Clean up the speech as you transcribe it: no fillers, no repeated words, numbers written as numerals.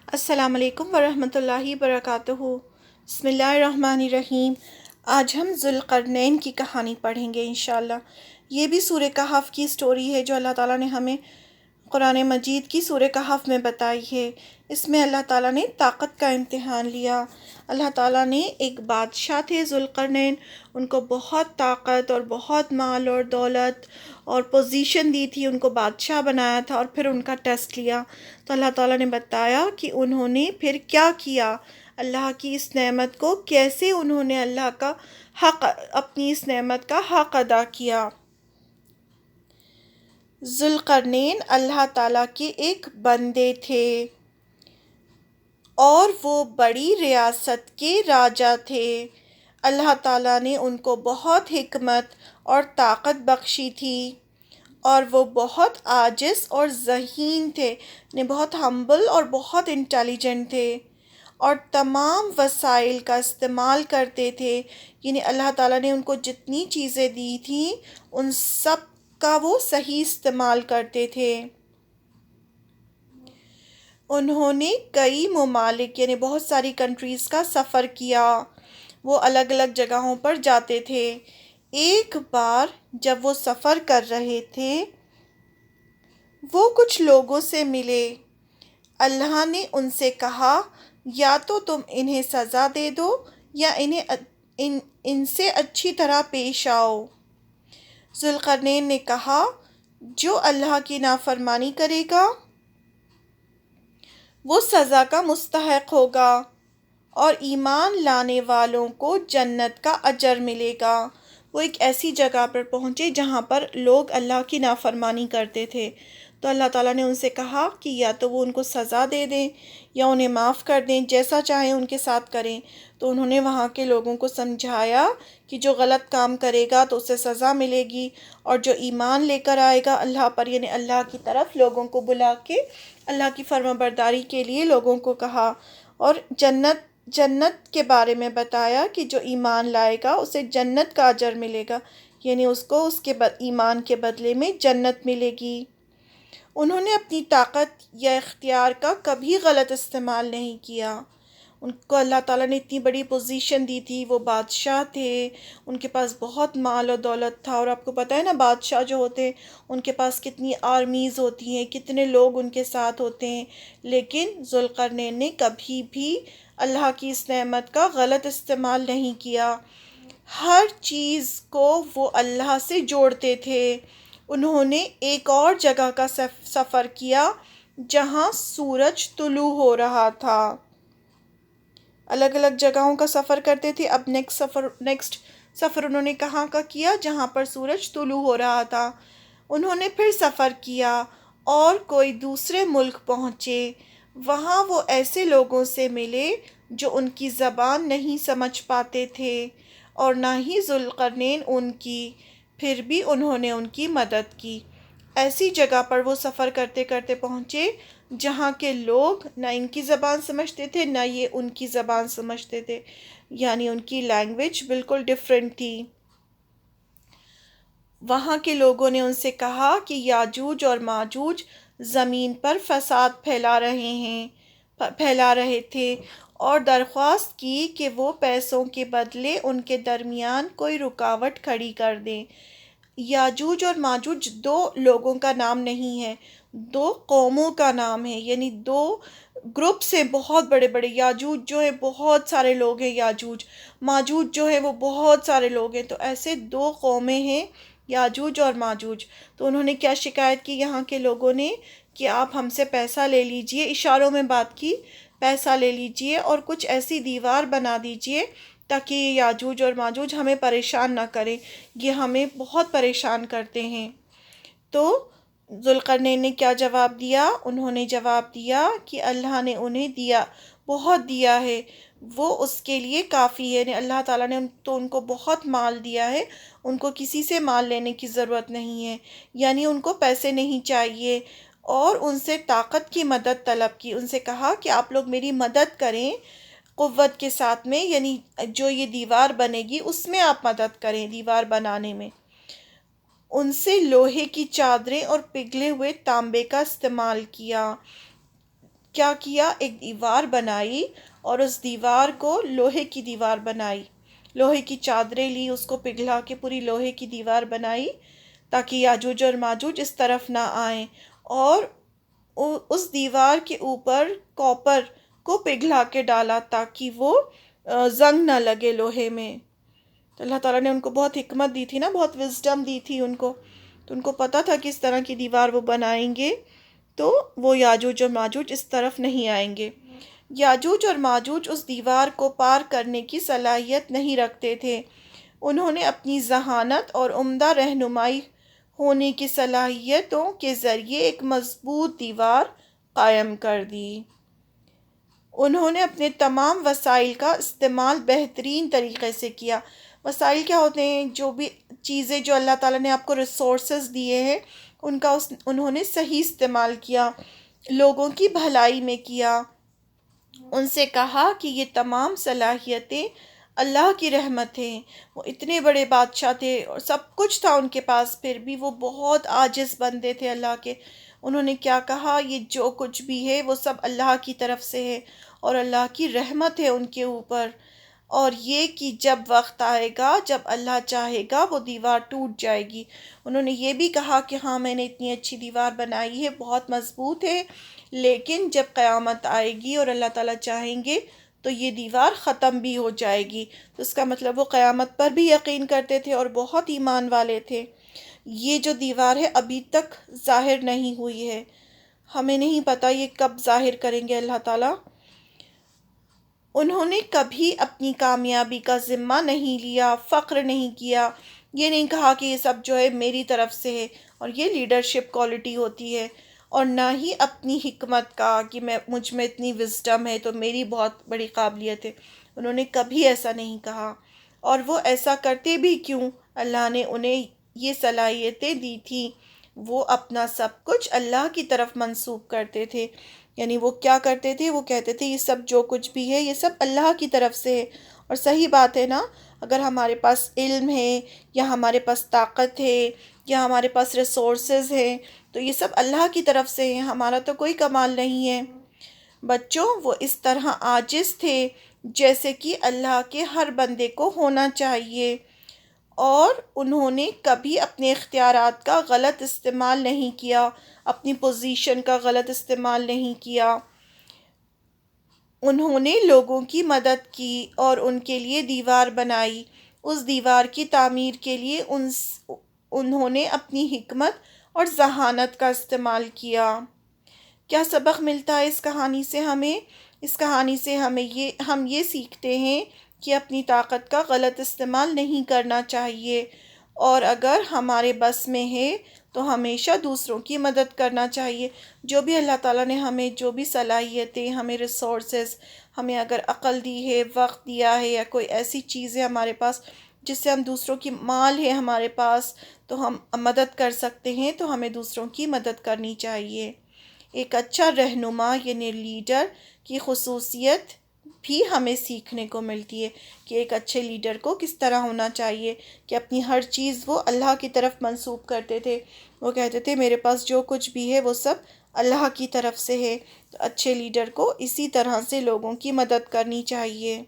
السلام علیکم ورحمۃ اللہ وبرکاتہ۔ بسم اللہ الرحمن الرحیم۔ آج ہم ذوالقرنین کی کہانی پڑھیں گے انشاءاللہ۔ یہ بھی سورہ کہف کی سٹوری ہے جو اللہ تعالیٰ نے ہمیں قرآن مجید کی سورہ کہف میں بتائی ہے۔ اس میں اللہ تعالیٰ نے طاقت کا امتحان لیا۔ اللہ تعالیٰ نے ایک بادشاہ تھے ذوالقرنین، ان کو بہت طاقت اور بہت مال اور دولت اور پوزیشن دی تھی، ان کو بادشاہ بنایا تھا اور پھر ان کا ٹیسٹ لیا تو اللہ تعالیٰ نے بتایا کہ انہوں نے پھر کیا کیا، اللہ کی اس نعمت کو کیسے انہوں نے اللہ کا حق، اپنی اس نعمت کا حق ادا کیا۔ ذوالقرنین اللہ تعالیٰ کے ایک بندے تھے اور وہ بڑی ریاست کے راجا تھے۔ اللہ تعالیٰ نے ان کو بہت حکمت اور طاقت بخشی تھی اور وہ بہت عاجز اور ذہین تھے، یعنی بہت ہمبل اور بہت انٹیلیجنٹ تھے اور تمام وسائل کا استعمال کرتے تھے، یعنی اللہ تعالیٰ نے ان کو جتنی چیزیں دی تھیں ان سب کا وہ صحیح استعمال کرتے تھے۔ انہوں نے کئی ممالک یعنی بہت ساری کنٹریز کا سفر کیا، وہ الگ الگ جگہوں پر جاتے تھے۔ ایک بار جب وہ سفر کر رہے تھے وہ کچھ لوگوں سے ملے۔ اللہ نے ان سے کہا یا تو تم انہیں سزا دے دو یا ان سے اچھی طرح پیش آؤ۔ ذوالقرنین نے کہا جو اللہ کی نافرمانی کرے گا وہ سزا کا مستحق ہوگا اور ایمان لانے والوں کو جنت کا اجر ملے گا۔ وہ ایک ایسی جگہ پر پہنچے جہاں پر لوگ اللہ کی نافرمانی کرتے تھے، تو اللہ تعالیٰ نے ان سے کہا کہ یا تو وہ ان کو سزا دے دیں یا انہیں معاف کر دیں، جیسا چاہیں ان کے ساتھ کریں۔ تو انہوں نے وہاں کے لوگوں کو سمجھایا کہ جو غلط کام کرے گا تو اسے سزا ملے گی، اور جو ایمان لے کر آئے گا اللہ پر، یعنی اللہ کی طرف لوگوں کو بلا کے اللہ کی فرما برداری کے لیے لوگوں کو کہا، اور جنت کے بارے میں بتایا کہ جو ایمان لائے گا اسے جنت کا اجر ملے گا، یعنی اس کو اس کے ایمان کے بدلے میں جنت ملے گی۔ انہوں نے اپنی طاقت یا اختیار کا کبھی غلط استعمال نہیں کیا۔ ان کو اللہ تعالیٰ نے اتنی بڑی پوزیشن دی تھی، وہ بادشاہ تھے، ان کے پاس بہت مال و دولت تھا، اور آپ کو پتہ ہے نا بادشاہ جو ہوتے ہیں ان کے پاس کتنی آرمیز ہوتی ہیں، کتنے لوگ ان کے ساتھ ہوتے ہیں، لیکن ذوالقرنین نے کبھی بھی اللہ کی اس نعمت کا غلط استعمال نہیں کیا۔ ہر چیز کو وہ اللہ سے جوڑتے تھے۔ انہوں نے ایک اور جگہ کا سفر کیا جہاں سورج طلوع ہو رہا تھا۔ الگ الگ جگہوں کا سفر کرتے تھے۔ اب نیکسٹ سفر انہوں نے کہاں کا کیا؟ جہاں پر سورج طلوع ہو رہا تھا۔ انہوں نے پھر سفر کیا اور کوئی دوسرے ملک پہنچے۔ وہاں وہ ایسے لوگوں سے ملے جو ان کی زبان نہیں سمجھ پاتے تھے اور نہ ہی ذوالقرنین ان کی، پھر بھی انہوں نے ان کی مدد کی۔ ایسی جگہ پر وہ سفر کرتے کرتے پہنچے جہاں کے لوگ نہ ان کی زبان سمجھتے تھے نہ یہ ان کی زبان سمجھتے تھے، یعنی ان کی لینگویج بالکل ڈیفرنٹ تھی۔ وہاں کے لوگوں نے ان سے کہا کہ یاجوج اور ماجوج زمین پر فساد پھیلا رہے تھے اور درخواست کی کہ وہ پیسوں کے بدلے ان کے درمیان کوئی رکاوٹ کھڑی کر دیں۔ یاجوج اور ماجوج دو لوگوں کا نام نہیں ہے، دو قوموں کا نام ہے، یعنی دو گروپس ہیں بہت بڑے بڑے۔ یاجوج جو ہے بہت سارے لوگ ہیں یاجوج، ماجوج جو ہے وہ بہت سارے لوگ ہیں، تو ایسے دو قومیں ہیں یاجوج اور ماجوج۔ تو انہوں نے کیا شکایت کی یہاں کے لوگوں نے کہ آپ ہم سے پیسہ لے لیجئے، اشاروں میں بات کی، پیسہ لے لیجئے اور کچھ ایسی دیوار بنا دیجئے تاکہ یہ یاجوج اور ماجوج ہمیں پریشان نہ کریں، یہ ہمیں بہت پریشان کرتے ہیں۔ تو ذوالقرنین نے کیا جواب دیا؟ انہوں نے جواب دیا کہ اللہ نے انہیں بہت دیا ہے، وہ اس کے لیے کافی ہے، یعنی اللہ تعالیٰ نے ان کو بہت مال دیا ہے، ان کو کسی سے مال لینے کی ضرورت نہیں ہے، یعنی ان کو پیسے نہیں چاہیے، اور ان سے طاقت کی مدد طلب کی۔ ان سے کہا کہ آپ لوگ میری مدد کریں قوت کے ساتھ میں، یعنی جو یہ دیوار بنے گی اس میں آپ مدد کریں، دیوار بنانے میں۔ ان سے لوہے کی چادریں اور پگھلے ہوئے تانبے کا استعمال کیا کیا کیا، ایک دیوار بنائی اور اس دیوار کو لوہے کی دیوار بنائی، لوہے کی چادریں لی، اس کو پگھلا کے پوری لوہے کی دیوار بنائی تاکہ یاجوج اور ماجوج اس طرف نہ آئیں، اور اس دیوار کے اوپر کوپر کو پگھلا کے ڈالا تاکہ وہ زنگ نہ لگے لوہے میں۔ تو اللہ تعالیٰ نے ان کو بہت حکمت دی تھی نا، بہت وزڈم دی تھی ان کو، تو ان کو پتہ تھا کہ اس طرح کی دیوار وہ بنائیں گے تو وہ یاجوج اور ماجوج اس طرف نہیں آئیں گے۔ یاجوج اور ماجوج اس دیوار کو پار کرنے کی صلاحیت نہیں رکھتے تھے، انہوں نے اپنی ذہانت اور عمدہ رہنمائی ہونے کی صلاحیتوں کے ذریعے ایک مضبوط دیوار قائم کر دی۔ انہوں نے اپنے تمام وسائل کا استعمال بہترین طریقے سے کیا۔ وسائل کیا ہوتے ہیں؟ جو بھی چیزیں جو اللہ تعالیٰ نے آپ کو ریسورسز دیے ہیں ان کا انہوں نے صحیح استعمال کیا، لوگوں کی بھلائی میں کیا۔ ان سے کہا کہ یہ تمام صلاحیتیں اللہ کی رحمت ہیں، وہ اتنے بڑے بادشاہ تھے اور سب کچھ تھا ان کے پاس، پھر بھی وہ بہت عاجز بندے تھے اللہ کے۔ انہوں نے کیا کہا؟ یہ جو کچھ بھی ہے وہ سب اللہ کی طرف سے ہے اور اللہ کی رحمت ہے ان کے اوپر، اور یہ کہ جب وقت آئے گا، جب اللہ چاہے گا وہ دیوار ٹوٹ جائے گی۔ انہوں نے یہ بھی کہا کہ ہاں میں نے اتنی اچھی دیوار بنائی ہے، بہت مضبوط ہے، لیکن جب قیامت آئے گی اور اللہ تعالیٰ چاہیں گے تو یہ دیوار ختم بھی ہو جائے گی۔ تو اس کا مطلب وہ قیامت پر بھی یقین کرتے تھے اور بہت ایمان والے تھے۔ یہ جو دیوار ہے ابھی تک ظاہر نہیں ہوئی ہے، ہمیں نہیں پتہ یہ کب ظاہر کریں گے اللہ تعالیٰ۔ انہوں نے کبھی اپنی کامیابی کا ذمہ نہیں لیا، فخر نہیں کیا، یہ نہیں کہا کہ یہ سب جو ہے میری طرف سے ہے، اور یہ لیڈرشپ کوالٹی ہوتی ہے، اور نہ ہی اپنی حکمت کا کہ مجھ میں اتنی وزڈم ہے تو میری بہت بڑی قابلیت ہے۔ انہوں نے کبھی ایسا نہیں کہا، اور وہ ایسا کرتے بھی کیوں؟ اللہ نے انہیں یہ صلاحیتیں دی تھیں، وہ اپنا سب کچھ اللہ کی طرف منسوب کرتے تھے۔ یعنی وہ کیا کرتے تھے؟ وہ کہتے تھے یہ سب جو کچھ بھی ہے یہ سب اللہ کی طرف سے ہے، اور صحیح بات ہے نا، اگر ہمارے پاس علم ہے یا ہمارے پاس طاقت ہے یا ہمارے پاس ریسورسز ہیں تو یہ سب اللہ کی طرف سے ہے، ہمارا تو کوئی کمال نہیں ہے۔ بچوں، وہ اس طرح عاجز تھے جیسے کہ اللہ کے ہر بندے کو ہونا چاہیے، اور انہوں نے کبھی اپنے اختیارات کا غلط استعمال نہیں کیا، اپنی پوزیشن کا غلط استعمال نہیں کیا۔ انہوں نے لوگوں کی مدد کی اور ان کے لیے دیوار بنائی۔ اس دیوار کی تعمیر کے لیے انہوں نے اپنی حکمت اور ذہانت کا استعمال کیا۔ کیا سبق ملتا ہے اس کہانی سے ہمیں؟ اس کہانی سے ہم یہ سیکھتے ہیں کہ اپنی طاقت کا غلط استعمال نہیں کرنا چاہیے، اور اگر ہمارے بس میں ہے تو ہمیشہ دوسروں کی مدد کرنا چاہیے۔ جو بھی اللہ تعالیٰ نے ہمیں جو بھی صلاحیتیں، ہمیں ریسورسز، ہمیں اگر عقل دی ہے، وقت دیا ہے، یا کوئی ایسی چیز ہے ہمارے پاس جس سے ہم دوسروں کی مال ہے ہمارے پاس تو ہم مدد کر سکتے ہیں، تو ہمیں دوسروں کی مدد کرنی چاہیے۔ ایک اچھا رہنما یعنی لیڈر کی خصوصیت بھی ہمیں سیکھنے کو ملتی ہے کہ ایک اچھے لیڈر کو کس طرح ہونا چاہیے، کہ اپنی ہر چیز وہ اللہ کی طرف منسوب کرتے تھے۔ وہ کہتے تھے میرے پاس جو کچھ بھی ہے وہ سب اللہ کی طرف سے ہے۔ تو اچھے لیڈر کو اسی طرح سے لوگوں کی مدد کرنی چاہیے۔